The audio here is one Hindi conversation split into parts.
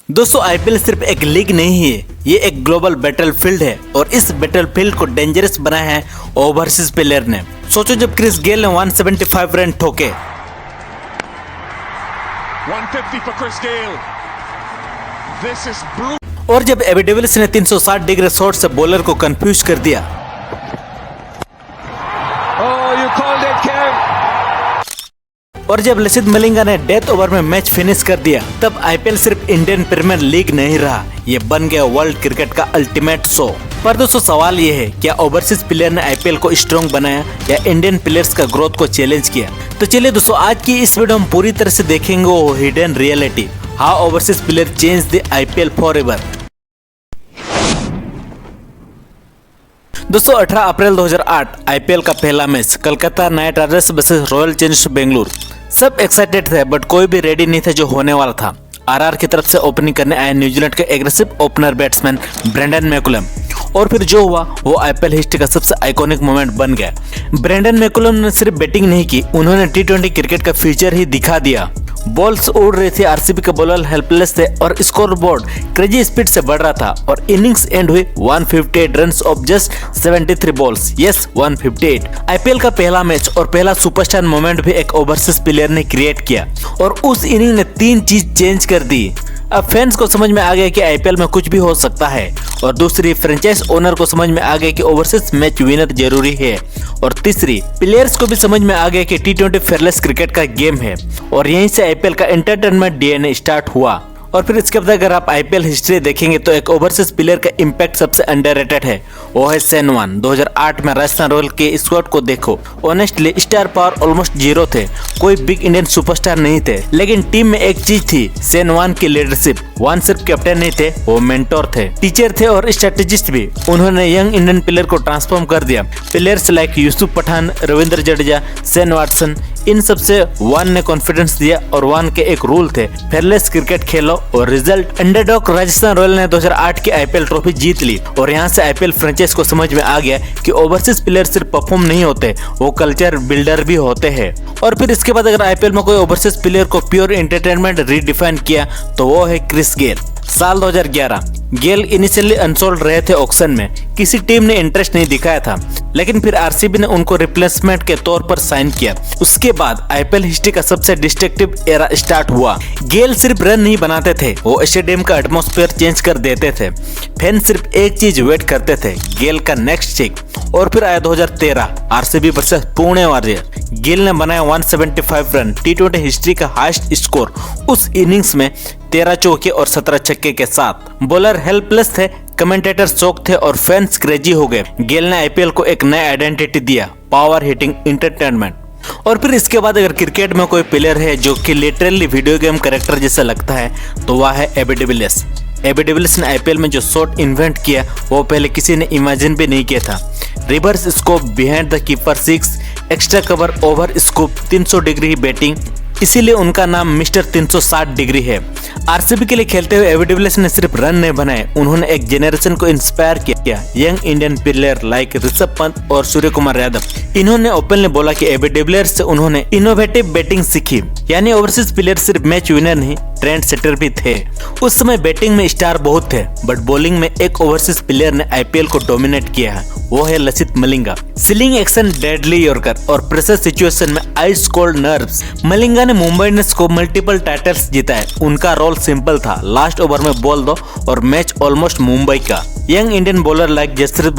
दोस्तों आईपीएल सिर्फ एक लीग नहीं है, ये एक ग्लोबल बैटलफील्ड है और इस बैटलफील्ड को डेंजरस बनाया है ओवरसीज प्लेयर ने। सोचो जब क्रिस गेल ने 175 रन ठोके 150 for Chris Gayle. This is brutal. और जब एबी डिविलियर्स ने 360 डिग्री शॉट से बॉलर को कंफ्यूज कर दिया। Oh, you called it, Kev. और जब लसित मलिंगा ने डेथ ओवर में मैच फिनिश कर दिया, तब आईपीएल सिर्फ इंडियन प्रीमियर लीग नहीं रहा, ये बन गया वर्ल्ड क्रिकेट का अल्टीमेट शो। पर दोस्तों सवाल ये है, क्या ओवरसीज प्लेयर ने आईपीएल को स्ट्रॉन्ग बनाया या इंडियन प्लेयर्स का ग्रोथ को चैलेंज किया? तो चलिए दोस्तों आज की इस वीडियो हम पूरी तरह से देखेंगे वो hidden reality, how overseas player change the IPL forever. दोस्तों 18 अप्रैल 2008 आईपीएल का पहला match Calcutta night Riders versus royal Challengers Bengaluru. सब एक्साइटेड थे बट कोई भी रेडी नहीं था जो होने वाला था। आरआर की तरफ से ओपनिंग करने आए न्यूजीलैंड के aggressive opener batsman Brendon McCullum, और फिर जो हुआ वो आईपीएल हिस्ट्री का सबसे आइकॉनिक मोमेंट बन गया। ब्रेंडन मैकुलम ने सिर्फ बैटिंग नहीं की, उन्होंने टी20 क्रिकेट का फ्यूचर ही दिखा दिया। बॉल्स उड़ रही थी, आरसीबी के बॉलर हेल्पलेस थे और स्कोर बोर्ड क्रेजी स्पीड से बढ़ रहा था और इनिंग्स एंड हुई 158 runs off just 73 balls. Yes 158। IPL का पहला मैच और पहला सुपरस्टार मोमेंट भी एक ओवरसीज प्लेयर ने क्रिएट किया और उस इनिंग ने 3 चीज चेंज कर दी। अब फैंस को समझ में आ गया कि आईपीएल में कुछ भी हो सकता है, और दूसरी फ्रेंचाइज ओनर को समझ में आ गया कि ओवरसीज मैच विनर जरूरी है, और तीसरी प्लेयर्स को भी समझ में आ गया कि टी20 फेयरलेस क्रिकेट का गेम है, और यहीं से आईपीएल का एंटरटेनमेंट डीएनए स्टार्ट हुआ। और फिर इसके बाद अगर आप आईपीएल हिस्ट्री देखेंगे तो एक ओवरसीज प्लेयर का इम्पैक्ट सबसे अंडररेटेड है, वो है शेन वॉर्न। 2008 में राजस्थान रॉयल के स्क्वाड को देखो, honestly star power almost zero थे, कोई बिग इंडियन सुपरस्टार नहीं थे, लेकिन टीम में एक चीज थी, शेन वॉर्न की लीडरशिप। वॉर्न सिर्फ कैप्टन नहीं थे, वो मेंटोर थे, टीचर थे और स्ट्रेटेजिस्ट भी। उन्होंने यंग इंडियन प्लेयर को ट्रांसफॉर्म कर दिया। Players like Yusuf Pathan, Ravindra Jadeja, Shane Watson, इन सबसे वॉर्न ने कॉन्फिडेंस दिया और वॉर्न के एक रूल थे, फेयरलेस क्रिकेट खेलो और रिजल्ट। अंडरडॉग राजस्थान रॉयल ने 2008 की आईपीएल ट्रॉफी जीत ली और यहाँ से आईपीएल फ्रेंचाइज को समझ में आ गया कि ओवरसीज प्लेयर सिर्फ परफॉर्म नहीं होते, वो कल्चर बिल्डर भी होते हैं। और फिर इसके बाद अगर आईपीएल में कोई ओवरसीज प्लेयर को प्योर एंटरटेनमेंट रीडिफाइन किया तो वो है क्रिस गेल। साल 2011 गेल इनिशियली अनसोल्ड रहे थे ऑक्शन में, किसी टीम ने इंटरेस्ट नहीं दिखाया था, लेकिन फिर आरसीबी ने उनको रिप्लेसमेंट के तौर पर साइन किया। उसके बाद आईपीएल हिस्ट्री का सबसे डिस्ट्रक्टिव एरा स्टार्ट हुआ। गेल सिर्फ रन नहीं बनाते थे, वो स्टेडियम का एटमॉस्फेयर चेंज कर देते थे। फैन सिर्फ एक चीज वेट करते थे, गेल का नेक्स्ट चेक। और फिर आया 2013 आरसीबी वर्सेस पुणे वॉरियर। गेल ने बनाया 175 रन, टी20 हिस्ट्री का हाईएस्ट स्कोर उस इनिंग्स में 13 चौके और 17 छक्के के साथ। बॉलर हेल्पलेस थे, कमेंटेटर शॉक थे और फैंस क्रेजी हो गए। गेल ने आईपीएल को एक नया आइडेंटिटी दिया, पावर हिटिंग एंटरटेनमेंट। और फिर इसके बाद अगर क्रिकेट में कोई प्लेयर है जो कि लिटरली वीडियो गेम कैरेक्टर जैसा लगता है तो वह है एबी डिविलियर्स। एबी डिविलियर्स ने आईपीएल में जो शॉट इन्वेंट किया वो पहले किसी ने इमेजिन भी नहीं किया था। Reverse scope, behind the keeper 6, extra cover, over scope, 300 degree batting, इसीलिए उनका नाम मिस्टर 360 डिग्री है। आरसीबी के लिए खेलते हुए एबी डिविलियर्स ने सिर्फ रन नहीं बनाए, उन्होंने एक जेनरेशन को इंस्पायर किया। Young Indian player like Rishabh Pant और सूर्य कुमार यादव, इन्होंने ओपनली बोला कि एबी डिविलियर्स से उन्होंने इनोवेटिव बैटिंग सीखी, यानी ओवरसीज प्लेयर सिर्फ मैच विनर नहीं, ट्रेंड सेटर भी थे। उस समय बैटिंग में स्टार बहुत थे, बट बॉलिंग में एक ओवरसीज प्लेयर ने आईपीएल को डोमिनेट किया है, वो है Lasith Malinga. Sling action, deadly yorker और प्रेशर सिचुएशन में आइस कोल्ड नर्व्स। मलिंगा ने मुंबई इंडियंस को मल्टीपल टाइटल्स जिताए। उनका रोल सिंपल था, लास्ट ओवर में बॉल दो और मैच ऑलमोस्ट मुंबई का। Young Indian bowler like Jasprit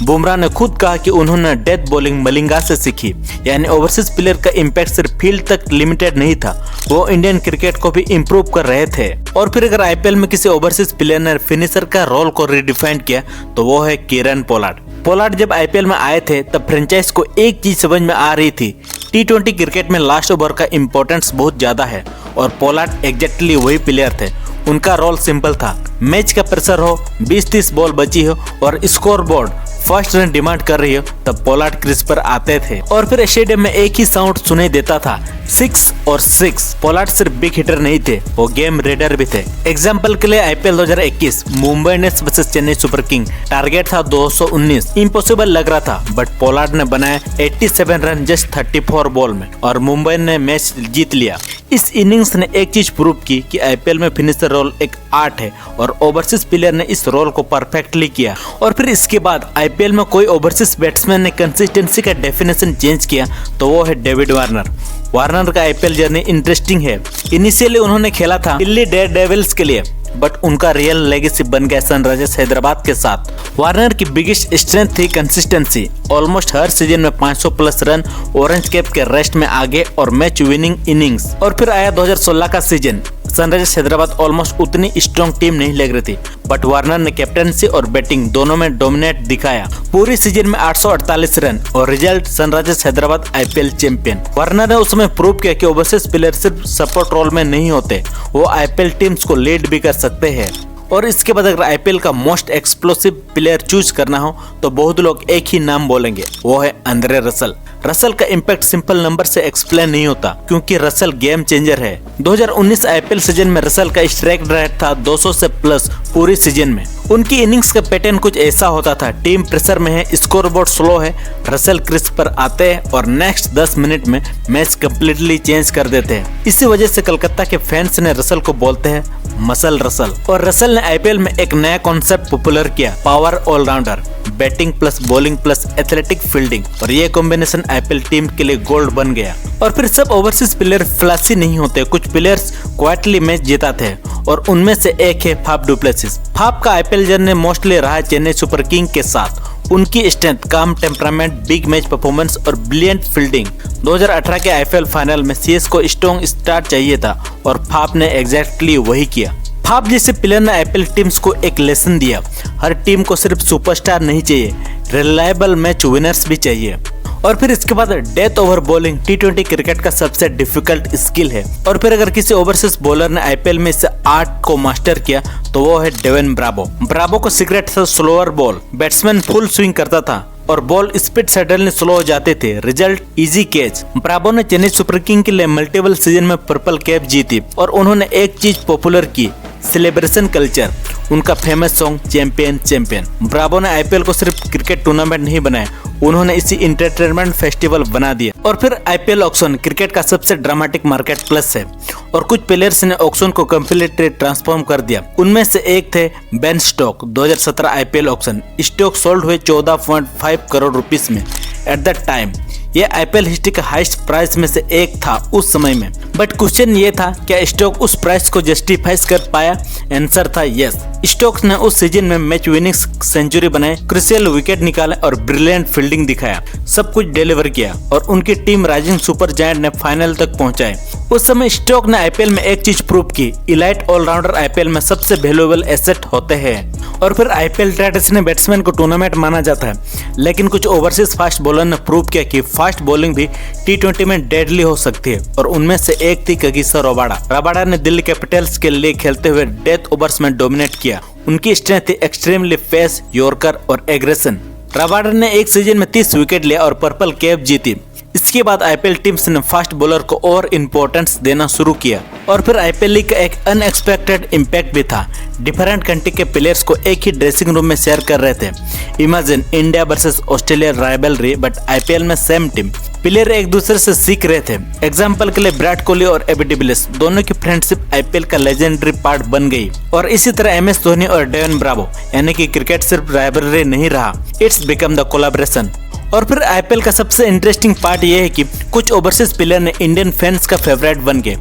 Bumrah ने खुद कहा कि उन्होंने डेथ बॉलिंग मलिंगा से सीखी, यानी ओवरसीज प्लेयर का इम्पैक्ट सिर्फ फील्ड तक लिमिटेड नहीं था, वो इंडियन क्रिकेट को भी इम्प्रूव कर रहे थे। और फिर अगर आईपीएल में किसी ओवरसीज प्लेयर ने फिनिशर का रोल को रिडिफाइन किया तो वो है किरण पोलार्ड। पोलार्ड जब आईपीएल में आए थे तब फ्रेंचाइज को एक चीज समझ में आ रही थी, टी20 क्रिकेट में लास्ट ओवर का इंपॉर्टेंस बहुत ज्यादा है, और पोलार्ड एग्जैक्टली वही प्लेयर थे। उनका रोल सिंपल था, मैच का प्रेशर हो, 20-30 बॉल बची हो और score board first run demand कर रही हो, तब पोलार्ड क्रीज पर आते थे और फिर स्टेडियम में एक ही साउंड सुनाई देता था, 6 और 6। पोलार्ड सिर्फ बिग हिटर नहीं थे, वो गेम रीडर भी थे। एग्जाम्पल के लिए IPL 2021 Mumbai Indians versus Chennai super king, target था 219। इम्पॉसिबल लग रहा था, बट पोलार्ड ने बनाया 87 रन जस्ट 34 बॉल में और मुंबई ने मैच जीत लिया। इस इनिंग्स ने एक चीज प्रूव की कि आईपीएल में फिनिशर रोल एक आर्ट है और ओवरसीज प्लेयर ने इस रोल को परफेक्टली किया। और फिर इसके बाद आईपीएल में कोई ओवरसीज बैट्समैन ने कंसिस्टेंसी का डेफिनेशन चेंज किया तो वो है डेविड वार्नर। वार्नर का आईपीएल जर्नी इंटरेस्टिंग है। इनिशियली उन्होंने खेला था दिल्ली डेयरडेविल्स के लिए, बट उनका रियल लेगेसी बन गया सनराइजर्स हैदराबाद के साथ। वार्नर की बिगेस्ट स्ट्रेंथ थी कंसिस्टेंसी। ऑलमोस्ट हर सीजन में 500 प्लस रन ऑरेंज कैप के रेस्ट में आगे और मैच विनिंग इनिंग्स। और फिर आया 2016 का सीजन। सनराइजर्स हैदराबाद ऑलमोस्ट उतनी स्ट्रॉन्ग टीम नहीं लग रही थी, बट वार्नर ने कैप्टनसी और बैटिंग दोनों में डोमिनेट दिखाया। पूरी सीजन में 848 रन और result Sunrisers Hyderabad IPL champion. Warner ने उस समय प्रूव किया कि ओवरसीज प्लेयर सिर्फ सपोर्ट रोल में नहीं होते, वो आईपीएल टीम्स को लीड भी कर सकते हैं। और इसके बाद अगर आईपीएल का मोस्ट एक्सप्लोसिव प्लेयर चूज करना हो तो बहुत लोग एक ही नाम बोलेंगे, वो है आंद्रे रसल। रसल का इम्पैक्ट सिंपल नंबर से एक्सप्लेन नहीं होता, क्योंकि रसल गेम चेंजर है। 2019 आईपीएल सीजन में रसल का स्ट्राइक रेट था 200 से प्लस पूरी सीजन में। उनकी इनिंग्स का पैटर्न कुछ ऐसा होता था, टीम प्रेशर में है, स्कोरबोर्ड स्लो है, रसल क्रीज पर आते हैं और नेक्स्ट 10 मिनट में मैच कम्प्लीटली चेंज कर देते हैं। इसी वजह से कलकत्ता के फैंस ने रसल को बोलते हैं मसल रसल। और रसल ने आईपीएल में एक नया कॉन्सेप्ट पॉपुलर किया, power all rounder, batting plus bowling plus athletic fielding, और ये कॉम्बिनेशन आईपीएल टीम के लिए गोल्ड बन गया। और फिर सब ओवरसीज प्लेयर फ्लैशी नहीं होते, कुछ प्लेयर्स क्वाइटली मैच जीताते हैं और उनमें से एक है फाफ डु प्लेसिस। फाफ का आईपीएल जर्नी मोस्टली रहा चेन्नई सुपर किंग के साथ। उनकी स्ट्रेंथ, काम टेम्परामेंट, बिग मैच परफॉर्मेंस और ब्रिलियंट फील्डिंग। 2018 के आईपीएल फाइनल में सीएस को स्ट्रॉन्ग स्टार्ट चाहिए था और फाफ ने एग्जैक्टली वही किया। फाफ जैसे प्लेयर ने आईपीएल टीम्स को एक लेसन दिया, हर टीम को सिर्फ सुपरस्टार नहीं चाहिए, रिलायबल मैच विनर्स भी चाहिए। और फिर इसके बाद डेथ ओवर बॉलिंग टी20 क्रिकेट का सबसे डिफिकल्ट स्किल है। और फिर अगर किसी ओवरसीज बॉलर ने आईपीएल में इस आर्ट को मास्टर किया तो वो है डेवन ब्रावो। ब्रावो को सीक्रेट था slower ball, batsman full swing करता था और बॉल स्पीड सडनली स्लो हो जाते थे, रिजल्ट इजी कैच। ब्रावो ने चेन्नई सुपर किंग के लिए मल्टीपल सीजन में पर्पल कैप जीती और उन्होंने एक चीज पॉपुलर की, सेलिब्रेशन कल्चर। उनका famous song champion champion. Bravo ने आईपीएल को सिर्फ क्रिकेट टूर्नामेंट नहीं बनाया, उन्होंने इसी इंटरटेनमेंट फेस्टिवल बना दिया। और फिर आईपीएल ऑक्शन क्रिकेट का सबसे ड्रामेटिक मार्केट प्लेस है और कुछ प्लेयर्स ने ऑक्शन को कम्प्लीटली ट्रांसफॉर्म कर दिया। उनमें से एक थे Ben Stokes. 2017 IPL auction, Stokes sold हुए 14.5 करोड़ रुपीस में। एट द टाइम ये आईपीएल हिस्ट्री का हाईएस्ट प्राइस में से एक था उस समय में। बट क्वेश्चन ये था, क्या स्टोक उस प्राइस को जस्टिफाई कर पाया? आंसर था यस। स्टोक्स ने उस सीजन में मैच विनिंग सेंचुरी बनाए, क्रूशियल विकेट निकाले और ब्रिलियंट फील्डिंग दिखाया, सब कुछ डिलीवर किया और उनकी टीम राइजिंग सुपर जायंट ने फाइनल तक पहुंचाए। उस समय स्टोक ने आईपीएल में एक चीज प्रूव की, इलाइट ऑलराउंडर आईपीएल में सबसे वैल्यूएबल एसेट होते हैं। और फिर आईपीएल ट्रेडिशनल बैट्समैन को टूर्नामेंट माना जाता है, लेकिन कुछ ओवरसीज फास्ट बॉलर ने प्रूव किया कि फास्ट बॉलिंग भी टी20 में डेडली हो सकती है और उनमें से एक थी कगिसो रबाडा। रबाडा ने दिल्ली कैपिटल्स के लिए खेलते हुए डेथ ओवर्स में डोमिनेट किया। उनकी स्ट्रेंथ थी एक्सट्रीमली फेस, यॉर्कर और एग्रेशन। रबाडा ने एक सीजन में 30 विकेट लिया और पर्पल कैप जीती। इसके बाद आईपीएल टीम्स ने फास्ट बॉलर को और इम्पोर्टेंस देना शुरू किया। और फिर आईपीएल लीग का एक अनएक्सपेक्टेड इम्पैक्ट भी था, डिफरेंट कंट्री के प्लेयर्स को एक ही ड्रेसिंग रूम में शेयर कर रहे थे। Imagine India versus Australia rivalry, but IPL में सेम टीम। प्लेयर एक दूसरे से सीख रहे थे। एग्जाम्पल के लिए विराट कोहली और एबी डिविलियर्स, दोनों की फ्रेंडशिप आईपीएल का लेजेंडरी पार्ट बन गई। और इसी तरह एमएस धोनी और डेवन ब्रावो, यानी कि क्रिकेट सिर्फ राइवलरी नहीं रहा, इट्स बिकम द कोलैबोरेशन। और फिर आईपीएल का सबसे इंटरेस्टिंग पार्ट ये है कि कुछ ओवरसीज प्लेयर ने इंडियन फैंस का फेवरेट बन गए।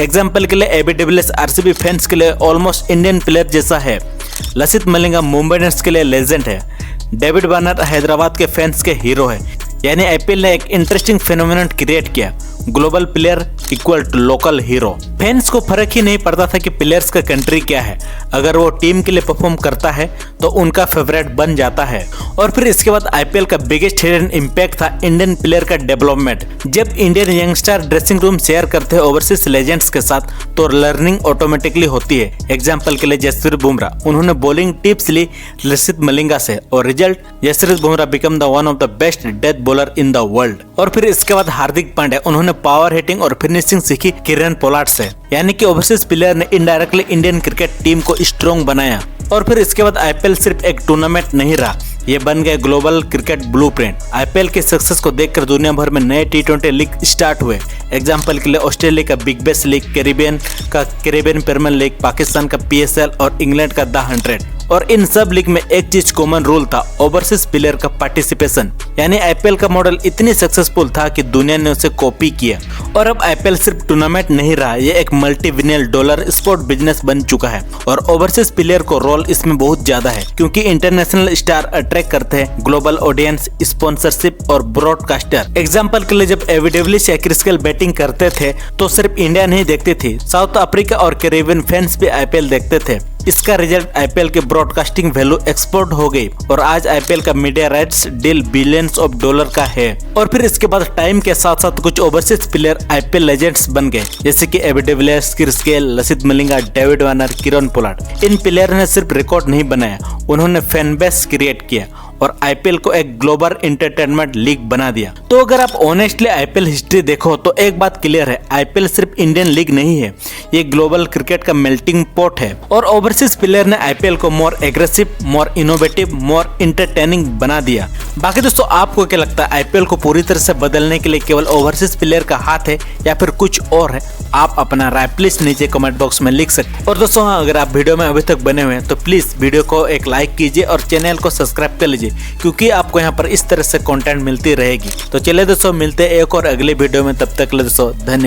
एग्जाम्पल के लिए एबी डिविलियर्स आरसीबी फैंस के लिए ऑलमोस्ट इंडियन प्लेयर जैसा है। लसित मलिंगा मुंबई इंडियंस के लिए लेजेंड है। डेविड वार्नर हैदराबाद के फैंस के हीरो है। यानी आईपीएल ने एक इंटरेस्टिंग फेनोमेनन क्रिएट किया, global player equal to local hero. Fans को फर्क ही नहीं पड़ता था कि प्लेयर्स का कंट्री क्या है, अगर वो टीम के लिए परफॉर्म करता है तो उनका फेवरेट बन जाता है। और फिर इसके बाद आईपीएल का बिगेस्ट हिडन इम्पैक्ट था इंडियन प्लेयर का डेवलपमेंट। जब Indian youngster dressing room share करते हैं ओवरसीज लेजेंड्स के साथ तो लर्निंग ऑटोमेटिकली होती है। एग्जाम्पल के लिए जसप्रीत बुमराह, उन्होंने बॉलिंग टिप्स ली लसित मलिंगा से और result Jasprit Bumrah become the one of the best death bowler in the world. और फिर इसके बाद हार्दिक पांड्या, उन्होंने पावर हिटिंग और फिनिशिंग सीखी किरण पोलार्ड से। यानी कि ओवरसीज प्लेयर ने इनडायरेक्टली इंडियन क्रिकेट टीम को स्ट्रॉन्ग बनाया। और फिर इसके बाद आईपीएल सिर्फ एक टूर्नामेंट नहीं रहा, ये बन गया ग्लोबल क्रिकेट ब्लूप्रिंट। आईपीएल के सक्सेस को देखकर दुनिया भर में नए टी20 लीग स्टार्ट हुए। एग्जांपल के लिए ऑस्ट्रेलिया का बिग बैश लीग, कैरिबियन का कैरिबियन प्रीमियर लीग, पाकिस्तान का PSL और इंग्लैंड का द 100। और इन सब लीग में एक चीज कॉमन रूल था, ओवरसीज प्लेयर का पार्टिसिपेशन। यानी आईपीएल का मॉडल इतनी सक्सेसफुल था कि दुनिया ने उसे कॉपी किया। और अब आईपीएल सिर्फ टूर्नामेंट नहीं रहा, ये एक multi billion dollar sport business बन चुका है। और ओवरसीज प्लेयर को रोल इसमें बहुत ज्यादा है, क्योंकि इंटरनेशनल स्टार अट्रैक्ट करते हैं, ग्लोबल ऑडियंस, स्पॉन्सरशिप और ब्रॉडकास्टर। एग्जाम्पल के लिए जब एविडेविलियर्स या क्रिस गेल बैटिंग करते थे तो सिर्फ इंडिया नहीं देखती थी, साउथ अफ्रीका और कैरेबियन फैंस भी आईपीएल देखते थे। इसका रिजल्ट आईपीएल के ब्रॉडकास्टिंग वैल्यू एक्सपोर्ट हो गई और आज आईपीएल का media rights deal billions of dollar का है। और फिर इसके बाद टाइम के साथ साथ कुछ ओवरसीज प्लेयर आईपीएल लेजेंड्स बन गए, जैसे कि AB de Villiers, Chris Gayle, Lasith Malinga, David Warner, Kieron Pollard. इन प्लेयर ने सिर्फ रिकॉर्ड नहीं बनाया, उन्होंने फैन बेस क्रिएट किया और आईपीएल को एक ग्लोबल एंटरटेनमेंट लीग बना दिया। तो अगर आप ऑनेस्टली आईपीएल हिस्ट्री देखो तो एक बात क्लियर है, आईपीएल सिर्फ इंडियन लीग नहीं है, ये ग्लोबल क्रिकेट का मेल्टिंग पॉट है। और ओवरसीज प्लेयर ने आईपीएल को मोर एग्रेसिव, मोर इनोवेटिव, मोर इंटरटेनिंग बना दिया। बाकी दोस्तों, आपको क्या लगता है, आईपीएल को पूरी तरह से बदलने के लिए केवल ओवरसीज प्लेयर का हाथ है या फिर कुछ और है? आप अपना राय प्लीज नीचे कमेंट बॉक्स में लिख सकते हैं। और दोस्तों, अगर आप वीडियो में अभी तक बने हुए हैं तो प्लीज वीडियो को एक लाइक कीजिए और चैनल को सब्सक्राइब कर लीजिए, क्योंकि आपको यहाँ पर इस तरह से कंटेंट मिलती रहेगी। तो चलिए दोस्तों, मिलते हैं एक और अगले वीडियो में, तब तक के लिए दोस्तों धन्यवाद।